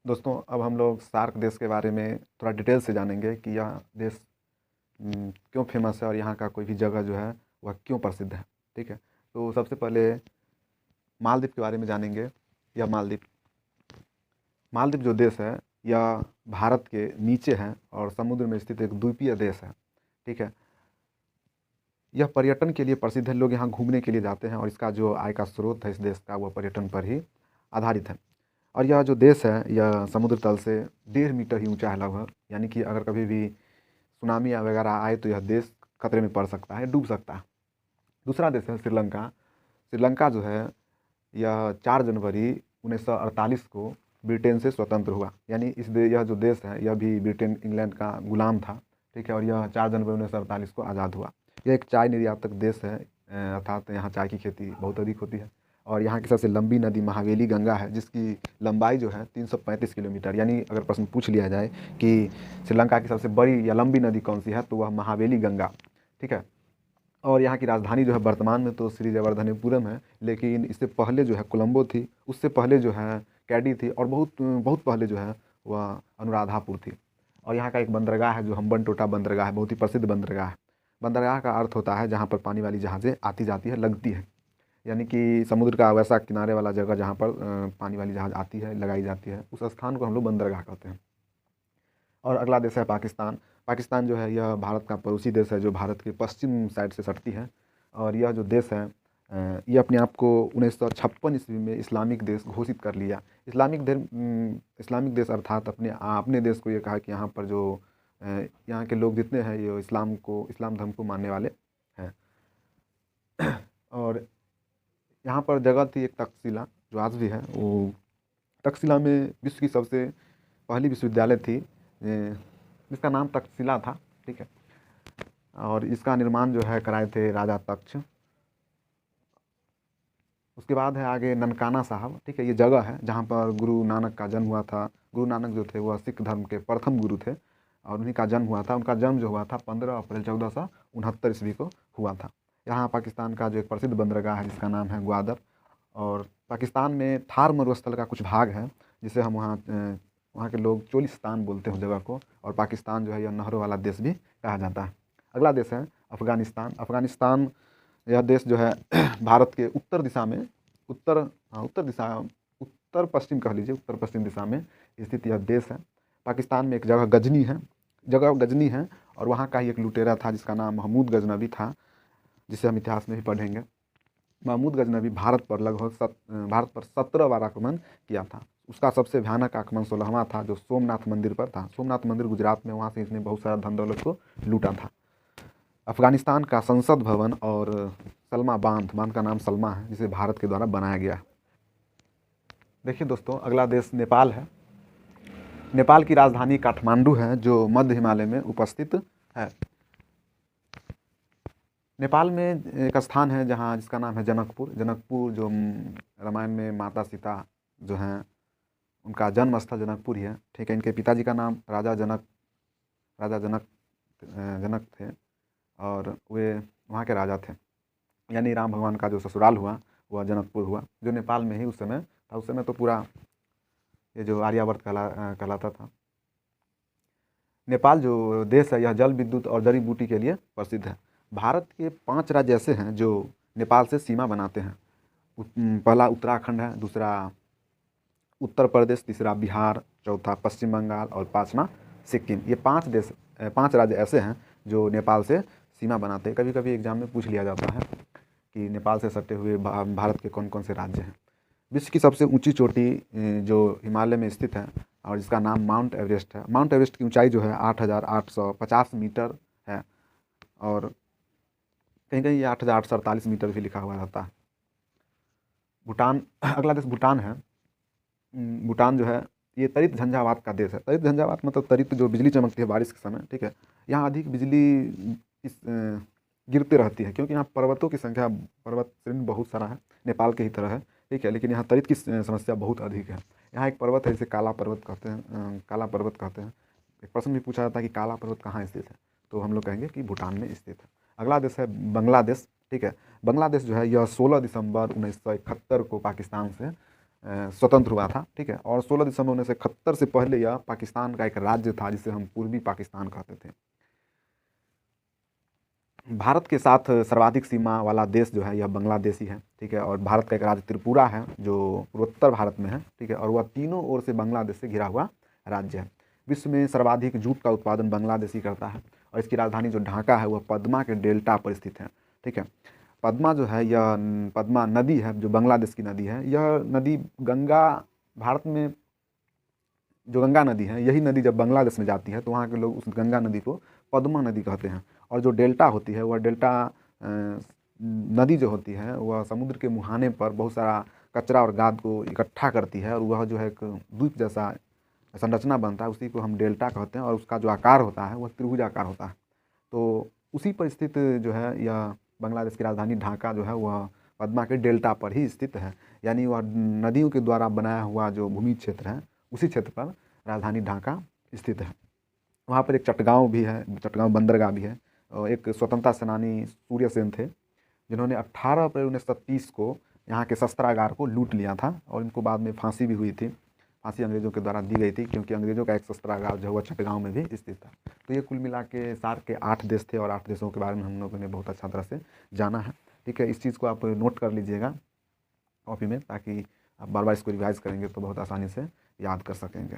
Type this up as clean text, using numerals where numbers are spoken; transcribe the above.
दोस्तों, अब हम लोग सार्क देश के बारे में थोड़ा डिटेल से जानेंगे कि यह देश क्यों फेमस है और यहाँ का कोई भी जगह जो है वह क्यों प्रसिद्ध है। ठीक है, तो सबसे पहले मालदीव के बारे में जानेंगे। यह मालदीव मालदीव जो देश है यह भारत के नीचे है और समुद्र में स्थित एक द्वीपीय देश है। ठीक है, यह पर्यटन के लिए प्रसिद्ध है। लोग यहाँ घूमने के लिए जाते हैं और इसका जो आय का स्रोत है इस देश का, वह पर्यटन पर ही आधारित है। और यह जो देश है यह समुद्र तल से 1.5 मीटर ही ऊंचा है लगभग, यानी कि अगर कभी भी सुनामी वगैरह आए तो यह देश खतरे में पड़ सकता है, डूब सकता है। दूसरा देश है श्रीलंका। श्रीलंका जो है यह 4 जनवरी 1948 को ब्रिटेन से स्वतंत्र हुआ, यानी यह जो देश है यह भी ब्रिटेन इंग्लैंड का गुलाम था। ठीक है, और यह 4 जनवरी 1948 को आज़ाद हुआ। यह एक चाय निर्यातक देश है, अर्थात यहाँ चाय की खेती बहुत अधिक होती है। और यहाँ की सबसे लंबी नदी महावेली गंगा है, जिसकी लंबाई जो है 335 किलोमीटर। यानी अगर प्रश्न पूछ लिया जाए कि श्रीलंका की सबसे बड़ी या लंबी नदी कौन सी है, तो वह महावेली गंगा। ठीक है, और यहाँ की राजधानी जो है वर्तमान में तो श्री जयवर्धनेपुरम है, लेकिन इससे पहले जो है कोलंबो थी, उससे पहले जो है कैडी थी, और बहुत बहुत पहले जो है वह अनुराधापुर थी। और यहाँ का एक बंदरगाह है जो हम्बनटोटा बंदरगाह है, बहुत ही प्रसिद्ध बंदरगाह है। बंदरगाह का अर्थ होता है जहाँ पर पानी वाली जहाज़ें आती जाती है, लगती है, यानी कि समुद्र का वैसा किनारे वाला जगह जहाँ पर पानी वाली जहाज़ आती है, लगाई जाती है, उस स्थान को हम लोग बंदरगाह कहते हैं। और अगला देश है पाकिस्तान। पाकिस्तान जो है यह भारत का पड़ोसी देश है, जो भारत के पश्चिम साइड से सटती है। और यह जो देश है ये अपने आप को 1956 ईस्वी में इस्लामिक देश घोषित कर लिया। इस्लामिक देश अर्थात अपने देश को ये कहा कि यहाँ पर जो यहाँ के लोग जितने हैं ये इस्लाम धर्म को मानने वाले हैं। और यहाँ पर जगह थी एक तक्षशिला, जो आज भी है। वो तक्षशिला में विश्व की सबसे पहली विश्वविद्यालय थी, जिसका नाम तक्षशिला था। ठीक है, और इसका निर्माण जो है कराए थे राजा तक्ष। उसके बाद है आगे ननकाना साहब। ठीक है, ये जगह है जहाँ पर गुरु नानक का जन्म हुआ था। गुरु नानक जो थे वह सिख धर्म के प्रथम गुरु थे और उन्हीं का जन्म हुआ था। उनका जन्म जो हुआ था 15 अप्रैल 1469 ईस्वी को हुआ था। यहाँ पाकिस्तान का जो एक प्रसिद्ध बंदरगाह है जिसका नाम है ग्वादर। और पाकिस्तान में थार मरुस्थल का कुछ भाग है जिसे हम वहाँ के लोग चोलिस्तान बोलते हैं जगह को। और पाकिस्तान जो है यह नहरों वाला देश भी कहा जाता है। अगला देश है अफ़गानिस्तान। अफ़गानिस्तान यह देश जो है भारत के उत्तर दिशा में उत्तर पश्चिम कह लीजिए, उत्तर पश्चिम दिशा में स्थित यह देश है। पाकिस्तान में एक जगह गजनी है और वहाँ का ही एक लुटेरा था जिसका नाम महमूद गजनवी था, जिसे हम इतिहास में भी पढ़ेंगे। महमूद गजनवी भारत पर 17 बार आक्रमण किया था। उसका सबसे भयानक आक्रमण 16वां था, जो सोमनाथ मंदिर पर था। सोमनाथ मंदिर गुजरात में, वहाँ से इसने बहुत सारा धन दौलत को लूटा था। अफगानिस्तान का संसद भवन और सलमा बांध का नाम सलमा है, जिसे भारत के द्वारा बनाया गया है। देखिए दोस्तों, अगला देश नेपाल है। नेपाल की राजधानी काठमांडू है, जो मध्य हिमालय में उपस्थित है। नेपाल में एक स्थान है जिसका नाम है जनकपुर। जनकपुर जो रामायण में माता सीता जो हैं उनका जन्म स्थल जनकपुर ही है। ठीक है, इनके पिताजी का नाम राजा जनक थे और वे वहाँ के राजा थे। यानी राम भगवान का जो ससुराल हुआ वह जनकपुर हुआ, जो नेपाल में ही उस समय था। उस समय तो पूरा ये जो आर्यावर्त कहलाता था। नेपाल जो देश है यह जल विद्युत और जड़ी बूटी के लिए प्रसिद्ध है। भारत के 5 राज्य ऐसे हैं जो नेपाल से सीमा बनाते हैं। पहला उत्तराखंड है, दूसरा उत्तर प्रदेश, तीसरा बिहार, चौथा पश्चिम बंगाल और 5वां सिक्किम। ये 5 राज्य ऐसे हैं जो नेपाल से सीमा बनाते हैं। कभी कभी एग्जाम में पूछ लिया जाता है कि नेपाल से सटे हुए भारत के कौन कौन से राज्य हैं। विश्व की सबसे ऊंची चोटी जो हिमालय में स्थित है और जिसका नाम माउंट एवरेस्ट है। माउंट एवरेस्ट की ऊंचाई जो है 8,850 मीटर है और कहीं कहीं ये 8,848 मीटर भी लिखा हुआ रहता है। भूटान, अगला देश भूटान है। भूटान जो है ये तरित झंझावात का देश है। तरित झंझावात मतलब तरित जो बिजली चमकती है बारिश के समय। ठीक है, यहाँ अधिक बिजली गिरती रहती है क्योंकि यहाँ पर्वतों की संख्या, पर्वत श्रेणी बहुत सारा है, नेपाल के ही तरह है। ठीक है, लेकिन यहाँ तरित की समस्या बहुत अधिक है। यहाँ एक पर्वत है जिसे काला पर्वत कहते हैं। एक प्रश्न भी पूछा जाता है कि काला पर्वत कहाँ स्थित है, तो हम लोग कहेंगे कि भूटान में स्थित है। अगला देश है बांग्लादेश। ठीक है, बांग्लादेश जो है यह 16 दिसंबर 1971 को पाकिस्तान से स्वतंत्र हुआ था, ठीक है। और 16 दिसंबर 1971 से पहले यह पाकिस्तान का एक राज्य था जिसे हम पूर्वी पाकिस्तान कहते थे। भारत के साथ सर्वाधिक सीमा वाला देश जो है यह बांग्लादेश ही है, ठीक है। और भारत का एक राज्य त्रिपुरा है जो पूर्वोत्तर भारत में है, ठीक है। और वह तीनों ओर से बांग्लादेश से घिरा हुआ राज्य है। विश्व में सर्वाधिक जूट का उत्पादन बांग्लादेश ही करता है और इसकी राजधानी जो ढाका है वह पद्मा के डेल्टा पर स्थित है, ठीक है। पद्मा जो है यह पद्मा नदी है जो बांग्लादेश की नदी है। यह नदी गंगा, भारत में जो गंगा नदी है यही नदी जब बांग्लादेश में जाती है तो वहाँ के लोग उस गंगा नदी को पद्मा नदी कहते हैं। और जो डेल्टा होती है वह डेल्टा नदी जो होती है वह समुद्र के मुहाने पर बहुत सारा कचरा और गाद को इकट्ठा करती है और वह जो है एक द्वीप जैसा संरचना बनता है, उसी को हम डेल्टा कहते हैं। और उसका जो आकार होता है वह त्रिभुजाकार होता है। तो उसी पर स्थित जो है यह बांग्लादेश की राजधानी ढाका जो है वह पद्मा के डेल्टा पर ही स्थित है। यानी वह नदियों के द्वारा बनाया हुआ जो भूमि क्षेत्र है उसी क्षेत्र पर राजधानी ढाका स्थित है। वहाँ पर एक चटगांव भी है, चटगांव बंदरगाह भी है। और एक स्वतंत्रता सेनानी सूर्य सेन थे जिन्होंने 18 अप्रैल 1930 को यहाँ के शस्त्रागार को लूट लिया था और इनको बाद में फांसी भी हुई थी। फांसी अंग्रेज़ों के द्वारा दी गई थी क्योंकि अंग्रेज़ों का एक शस्त्रागार जो है वह चटगांव में भी स्थित था। तो ये कुल मिला के सार्क के 8 देश थे और 8 देशों के बारे में हम लोगों ने बहुत अच्छा तरह से जाना है, ठीक है। इस चीज़ को आप नोट कर लीजिएगा कॉपी में ताकि आप बार बार इसको रिवाइज़ करेंगे तो बहुत आसानी से याद कर सकेंगे।